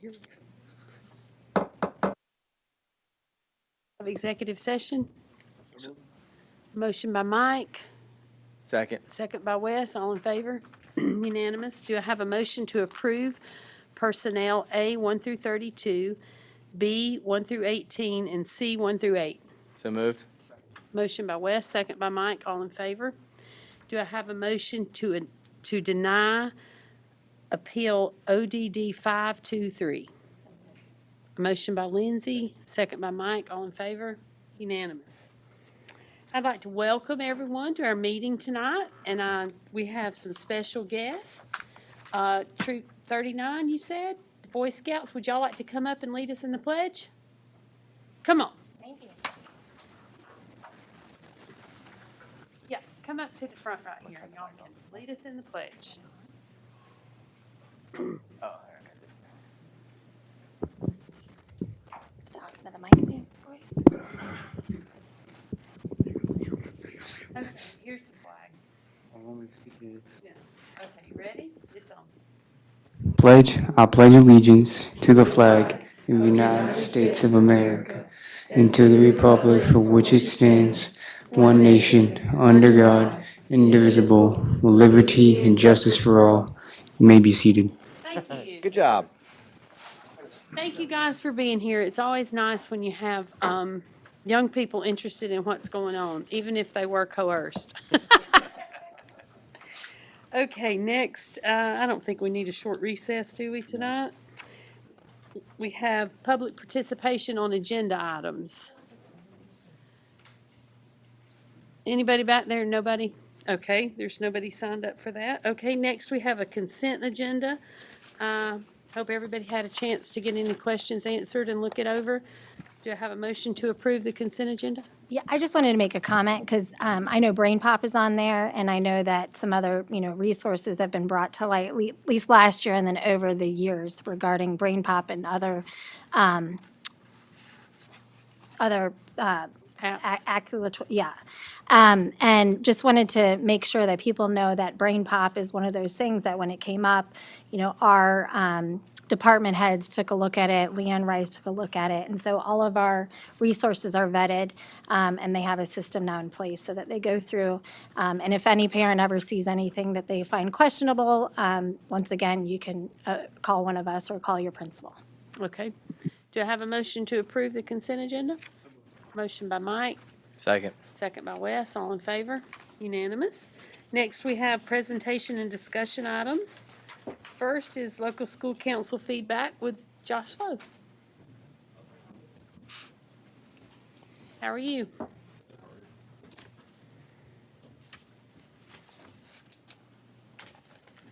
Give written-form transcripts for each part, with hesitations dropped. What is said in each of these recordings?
Here we go. Of executive session. Motion by Mike, Second. second by Wes. All in favor? Unanimous. Do I have a motion to approve personnel A 1 through 32, B 1 through 18, and C 1 through 8? So moved. Motion by Wes, second by Mike. All in favor? Do I have a motion to deny appeal ODD 523? A motion by Lindsay, second by Mike. All in favor? Unanimous. I'd like to welcome everyone to our meeting tonight, and we have some special guests. Troop 39, you said, the Boy Scouts. Would y'all like to come up and lead us in the pledge? Come on. Thank you. Yeah, come up to the front right here, and y'all can lead us in the pledge. Talking to the mic there, boys. Okay, here's the flag. Yeah. Okay, you ready? It's on. I pledge allegiance to the flag of the United States of America and to the republic for which it stands, one nation, under God, indivisible, with liberty and justice for all. You may be seated. Thank you. Good job. Thank you guys for being here. It's always nice when you have young people interested in what's going on, even if they were coerced. Okay, next, I don't think we need a short recess, do we, tonight? We have public participation on agenda items. Anybody back there? Nobody? Okay, there's nobody signed up for that. Okay, next we have a consent agenda. Hope everybody had a chance to get any questions answered and look it over. Do I have a motion to approve the consent agenda? Yeah, I just wanted to make a comment because I know Brain Pop is on there, and I know that some other, resources have been brought to light, at least last year and then over the years regarding Brain Pop and other Apps. yeah. And just wanted to make sure that people know that Brain Pop is one of those things that when it came up, our department heads took a look at it, Leanne Rice took a look at it, and so all of our resources are vetted, and they have a system now in place so that they go through, and if any parent ever sees anything that they find questionable, once again, you can call one of us or call your principal. Okay. Do I have a motion to approve the consent agenda? Motion by Mike, Second. second by Wes. All in favor? Unanimous. Next, we have presentation and discussion items. First is local school council feedback with Josh Lowe. How are you?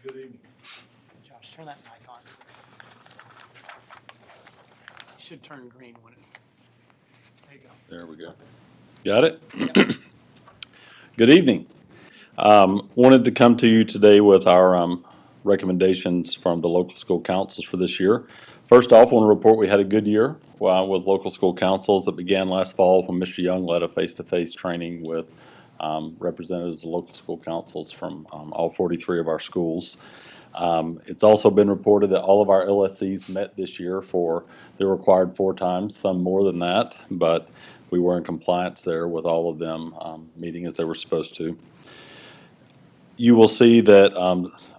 Good evening. Josh, turn that mic on, please. It should turn green when it, there you go. There we go. Got it? Good evening. Wanted to come to you today with our recommendations from the local school councils for this year. First off, I want to report we had a good year with local school councils. It began last fall when Mr. Young led a face-to-face training with representatives of local school councils from all 43 of our schools. It's also been reported that all of our LSCs met this year they're required 4 times, some more than that, but we were in compliance there with all of them meeting as they were supposed to. You will see that,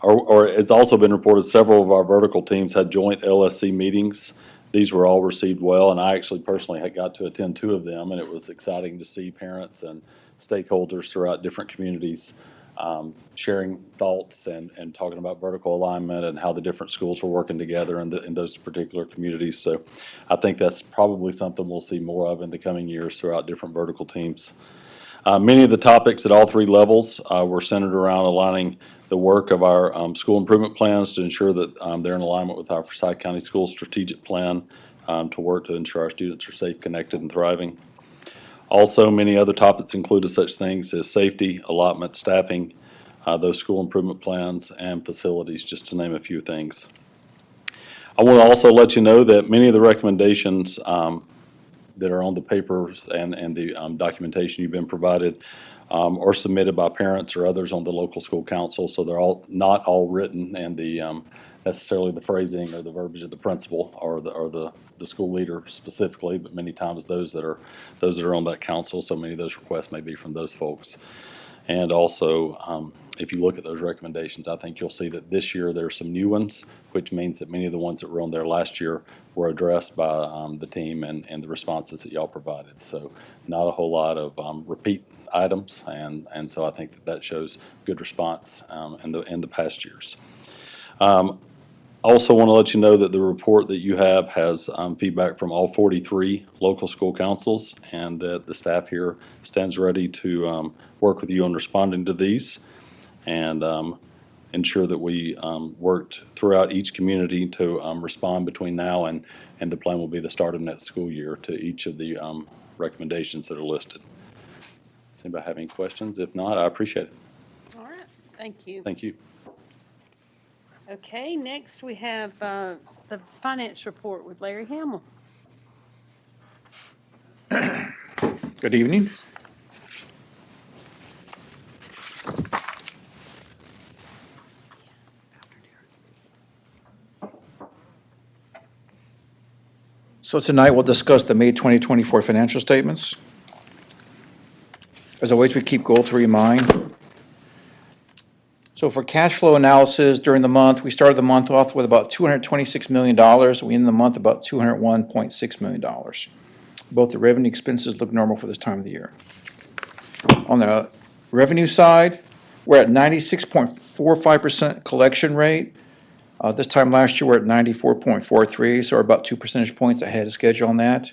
or it's also been reported several of our vertical teams had joint LSC meetings. These were all received well, and I actually personally had got to attend 2 of them, and it was exciting to see parents and stakeholders throughout different communities sharing thoughts and talking about vertical alignment and how the different schools were working together in those particular communities. So I think that's probably something we'll see more of in the coming years throughout different vertical teams. Many of the topics at all 3 levels were centered around aligning the work of our school improvement plans to ensure that they're in alignment with our Forsyth County School Strategic Plan to work to ensure our students are safe, connected, and thriving. Also, many other topics included such things as safety, allotment, staffing, those school improvement plans, and facilities, just to name a few things. I want to also let you know that many of the recommendations that are on the papers and the documentation you've been provided are submitted by parents or others on the local school council, so they're not all written, and the necessarily the phrasing or the verbiage of the principal or the school leader specifically, but many times those that are on that council. So many of those requests may be from those folks. And also, if you look at those recommendations, I think you'll see that this year there are some new ones, which means that many of the ones that were on there last year were addressed by the team and the responses that y'all provided. So not a whole lot of repeat items, and so I think that shows good response in the past years. I also want to let you know that the report that you have has feedback from all 43 local school councils, and that the staff here stands ready to work with you on responding to these, and ensure that we worked throughout each community to respond between now and the plan will be the start of next school year to each of the recommendations that are listed. Does anybody have any questions? If not, I appreciate it. All right, thank you. Thank you. Okay, next we have the finance report with Larry Hamill. Good evening. So tonight we'll discuss the May 2024 financial statements. As always, we keep goal 3 in mind. So for cash flow analysis during the month, we started the month off with about $226 million. We ended the month about $201.6 million. Both the revenue and expenses look normal for this time of the year. On the revenue side, we're at 96.45% collection rate. This time last year, we're at 94.43, so we're about 2 percentage points ahead of schedule on that.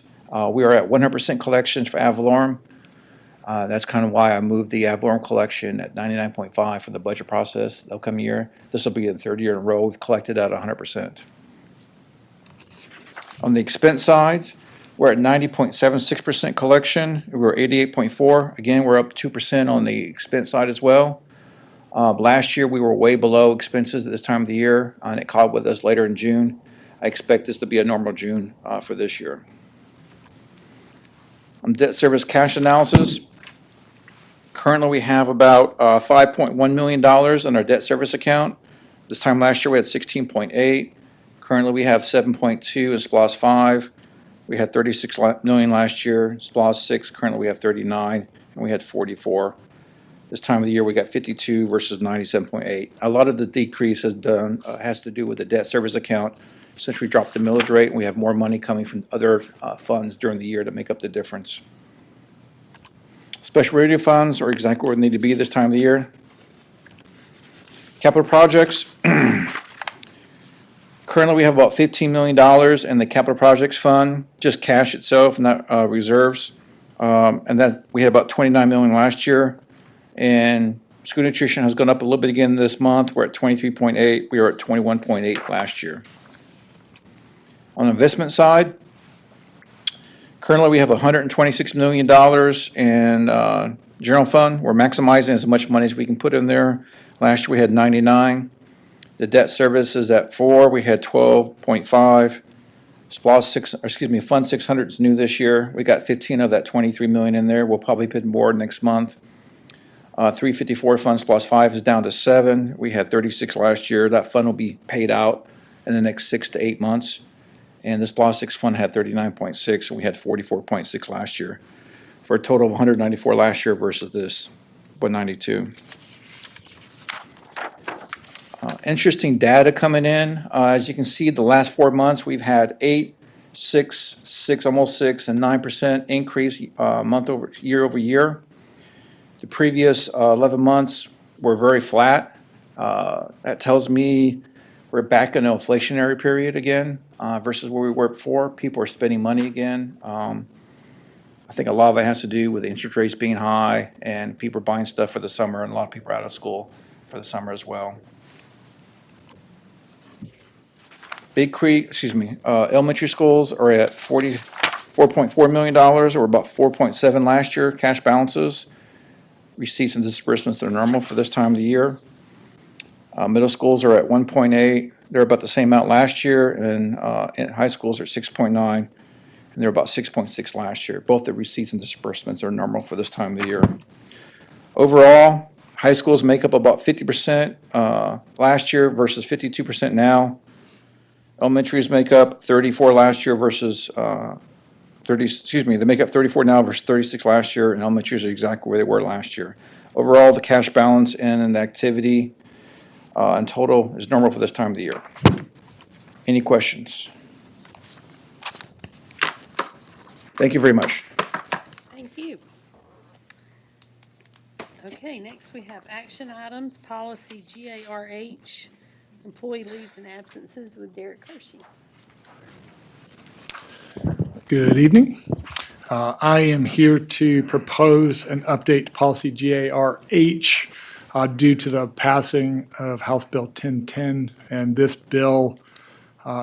We are at 100% collections for ad valorem. That's kind of why I moved the ad valorem collection at 99.5 for the budget process the upcoming year. This will be the 3rd year in a row we've collected at 100%. On the expense side, we're at 90.76% collection. We were 88.4. Again, we're up 2% on the expense side as well. Last year, we were way below expenses at this time of the year, and it caught with us later in June. I expect this to be a normal June for this year. On debt service cash analysis, currently we have about $5.1 million on our debt service account. This time last year, we had 16.8. Currently, we have 7.2 in SPLOST 5. We had 36 million last year. SPLOST 6, currently we have 39, and we had 44. This time of the year, we got 52 versus 97.8. A lot of the decrease has to do with the debt service account. Since we dropped the millage rate, and we have more money coming from other funds during the year to make up the difference. Special radio funds are exactly where they need to be this time of the year. Capital projects. Currently, we have about $15 million in the capital projects fund, just cash itself, not reserves. And that we had about $29 million last year. And school nutrition has gone up a little bit again this month. We're at 23.8. We were at 21.8 last year. On the investment side, currently we have $126 million in general fund. We're maximizing as much money as we can put in there. Last year we had 99. The debt service is at 4. We had 12.5. Fund 600 is new this year. We got 15 of that 23 million in there. We'll probably put more next month. 354 funds plus 5 is down to 7. We had 36 last year. That fund will be paid out in the next 6 to 8 months. And this SPLOST 6 fund had 39.6, and we had 44.6 last year, for a total of 194 last year versus this 192. Interesting data coming in. As you can see, the last 4 months, we've had 8, 6, 6, almost 6, and 9% increase year over year. The previous 11 months were very flat. That tells me we're back in an inflationary period again versus where we were before. People are spending money again. I think a lot of it has to do with the interest rates being high and people are buying stuff for the summer, and a lot of people are out of school for the summer as well. Elementary schools are at $44.4 million, or about 4.7 last year, cash balances. Receipts and disbursements are normal for this time of the year. Middle schools are at 1.8. They're about the same amount last year, and high schools are 6.9, and they're about 6.6 last year. Both the receipts and disbursements are normal for this time of the year. Overall, high schools make up about 50% last year versus 52% now. Elementaries make up 34 last year versus, they make up 34 now versus 36 last year, and elementaries are exactly where they were last year. Overall, the cash balance and the activity in total is normal for this time of the year. Any questions? Thank you very much. Thank you. Okay, next we have action items, policy GARH, employee leaves and absences with Derek Hershey. Good evening. I am here to propose an update to policy GARH due to the passing of House Bill 1010. And this bill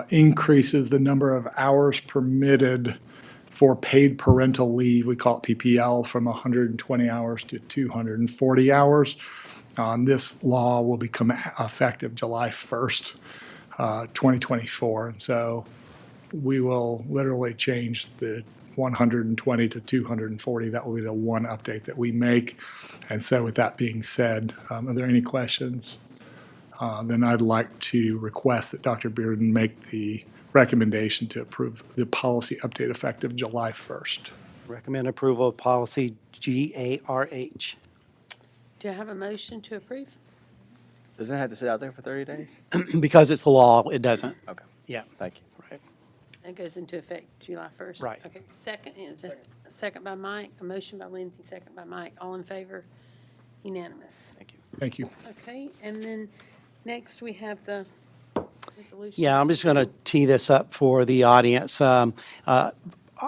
increases the number of hours permitted for paid parental leave. We call it PPL, from 120 hours to 240 hours. This law will become effective July 1st, 2024. And so we will literally change the 120 to 240. That will be the one update that we make. And so with that being said, are there any questions? Then I'd like to request that Dr. Bearden make the recommendation to approve the policy update effective July 1st. Recommend approval of policy GARH. Do I have a motion to approve? Doesn't it have to sit out there for 30 days? Because it's the law, it doesn't. Okay, Yeah, thank you. right. That goes into effect July 1st. Right. Okay, second is a second by Mike, a motion by Lindsay, second by Mike. All in favor? Unanimous. Thank you. Thank you. Okay, and then next we have the resolution. Yeah, I'm just going to tee this up for the audience.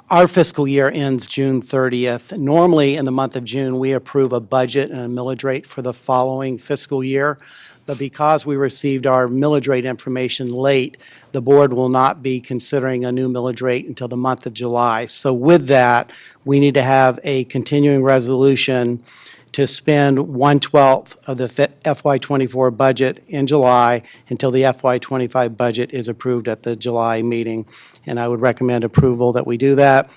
Our fiscal year ends June 30th. Normally, in the month of June, we approve a budget and a millage rate for the following fiscal year. But because we received our millage rate information late, the board will not be considering a new millage rate until the month of July. So with that, we need to have a continuing resolution to spend 1/12 of the FY24 budget in July until the FY25 budget is approved at the July meeting. And I would recommend approval that we do that.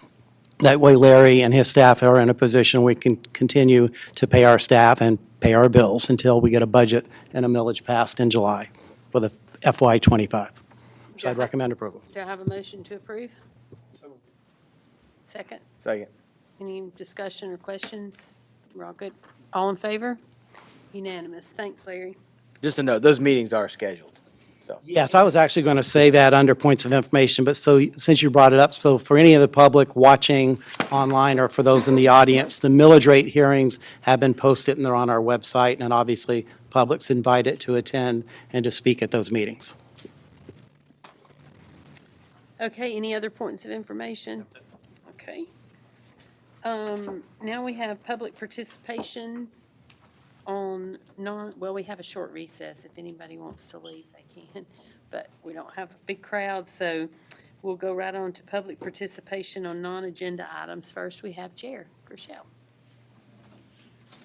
That way Larry and his staff are in a position we can continue to pay our staff and pay our bills until we get a budget and a millage passed in July for the FY25. So I'd recommend approval. Do I have a motion to approve? Second? Second. Any discussion or questions? We're all good? All in favor? Unanimous. Thanks, Larry. Just to note, those meetings are scheduled, so. Yes, I was actually going to say that under points of information, but so since you brought it up, so for any of the public watching online or for those in the audience, the millage rate hearings have been posted and they're on our website, and obviously, public's invited to attend and to speak at those meetings. Okay, any other points of information? Okay. Now we have public participation on we have a short recess. If anybody wants to leave, they can. But we don't have a big crowd, so we'll go right on to public participation on non-agenda items. First, we have Chair Grishel.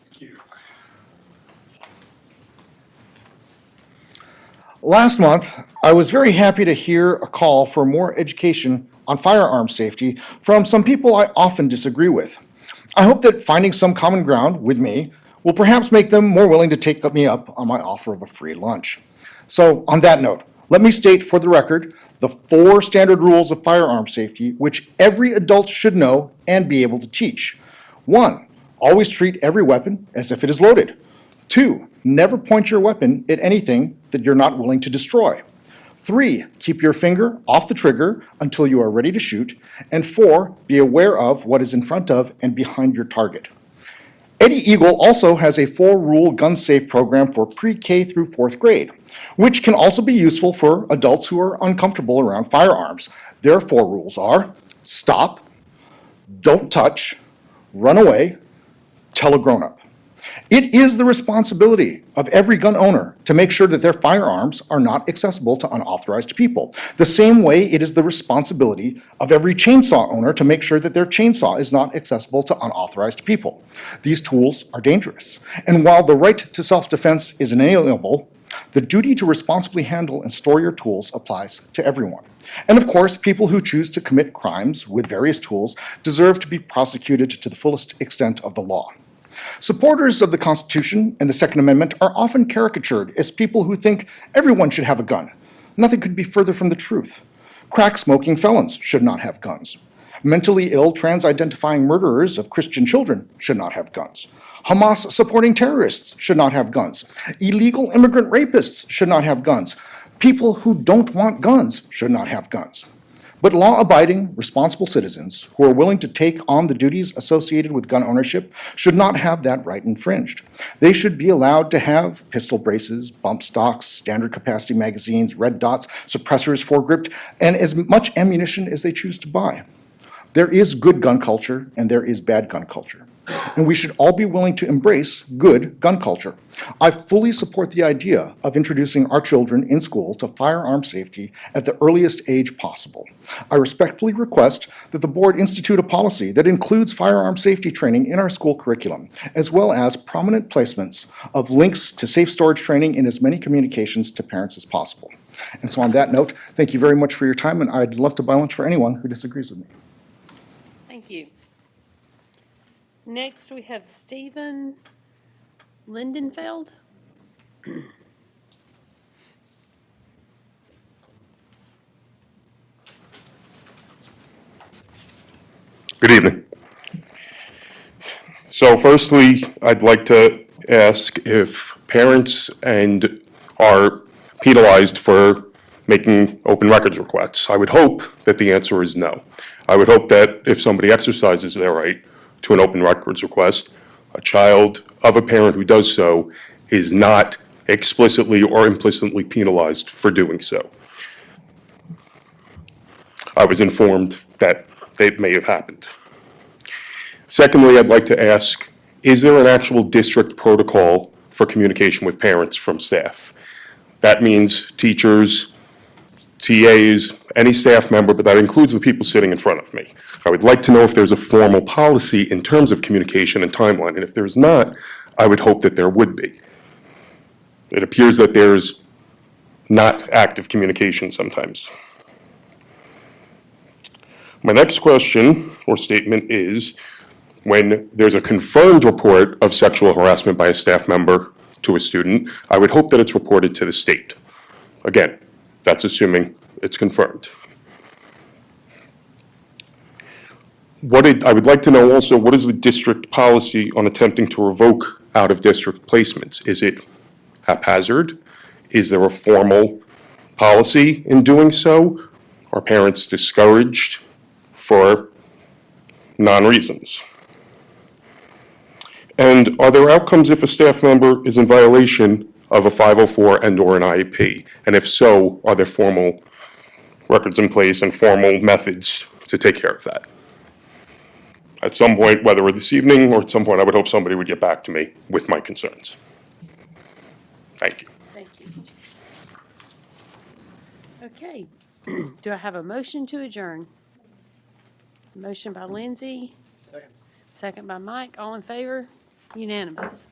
Thank you. Last month, I was very happy to hear a call for more education on firearm safety from some people I often disagree with. I hope that finding some common ground with me will perhaps make them more willing to take me up on my offer of a free lunch. So, on that note, let me state for the record the 4 standard rules of firearm safety which every adult should know and be able to teach. 1, always treat every weapon as if it is loaded. 2, never point your weapon at anything that you're not willing to destroy. 3, keep your finger off the trigger until you are ready to shoot. And 4, be aware of what is in front of and behind your target. Eddie Eagle also has a 4-rule gun safe program for pre-K through 4th grade, which can also be useful for adults who are uncomfortable around firearms. Their 4 rules are: stop, don't touch, run away, tell a grown-up. It is the responsibility of every gun owner to make sure that their firearms are not accessible to unauthorized people. The same way it is the responsibility of every chainsaw owner to make sure that their chainsaw is not accessible to unauthorized people. These tools are dangerous, and while the right to self-defense is inalienable, the duty to responsibly handle and store your tools applies to everyone. And of course, people who choose to commit crimes with various tools deserve to be prosecuted to the fullest extent of the law. Supporters of the Constitution and the Second Amendment are often caricatured as people who think everyone should have a gun. Nothing could be further from the truth. Crack-smoking felons should not have guns. Mentally ill trans-identifying murderers of Christian children should not have guns. Hamas-supporting terrorists should not have guns. Illegal immigrant rapists should not have guns. People who don't want guns should not have guns. But law-abiding, responsible citizens who are willing to take on the duties associated with gun ownership should not have that right infringed. They should be allowed to have pistol braces, bump stocks, standard capacity magazines, red dots, suppressors, foregripped, and as much ammunition as they choose to buy. There is good gun culture and there is bad gun culture. And we should all be willing to embrace good gun culture. I fully support the idea of introducing our children in school to firearm safety at the earliest age possible. I respectfully request that the board institute a policy that includes firearm safety training in our school curriculum, as well as prominent placements of links to safe storage training in as many communications to parents as possible. And so on that note, thank you very much for your time, and I'd love to buy lunch for anyone who disagrees with me. Thank you. Next, we have Stephen Lindenfeld. Good evening. So firstly, I'd like to ask if parents are penalized for making open records requests. I would hope that the answer is no. I would hope that if somebody exercises their right to an open records request, a child of a parent who does so is not explicitly or implicitly penalized for doing so. I was informed that it may have happened. Secondly, I'd like to ask, is there an actual district protocol for communication with parents from staff? That means teachers, TAs, any staff member, but that includes the people sitting in front of me. I would like to know if there's a formal policy in terms of communication and timeline, and if there's not, I would hope that there would be. It appears that there's not active communication sometimes. My next question or statement is, when there's a confirmed report of sexual harassment by a staff member to a student, I would hope that it's reported to the state. Again, that's assuming it's confirmed. I would like to know also, what is the district policy on attempting to revoke out-of-district placements? Is it haphazard? Is there a formal policy in doing so? Are parents discouraged for non-reasons? And are there outcomes if a staff member is in violation of a 504 and/or an IEP? And if so, are there formal records in place and formal methods to take care of that? At some point, whether this evening or at some point, I would hope somebody would get back to me with my concerns. Thank you. Thank you. Okay. Do I have a motion to adjourn? Motion by Lindsay. Second by Mike. All in favor? Unanimous.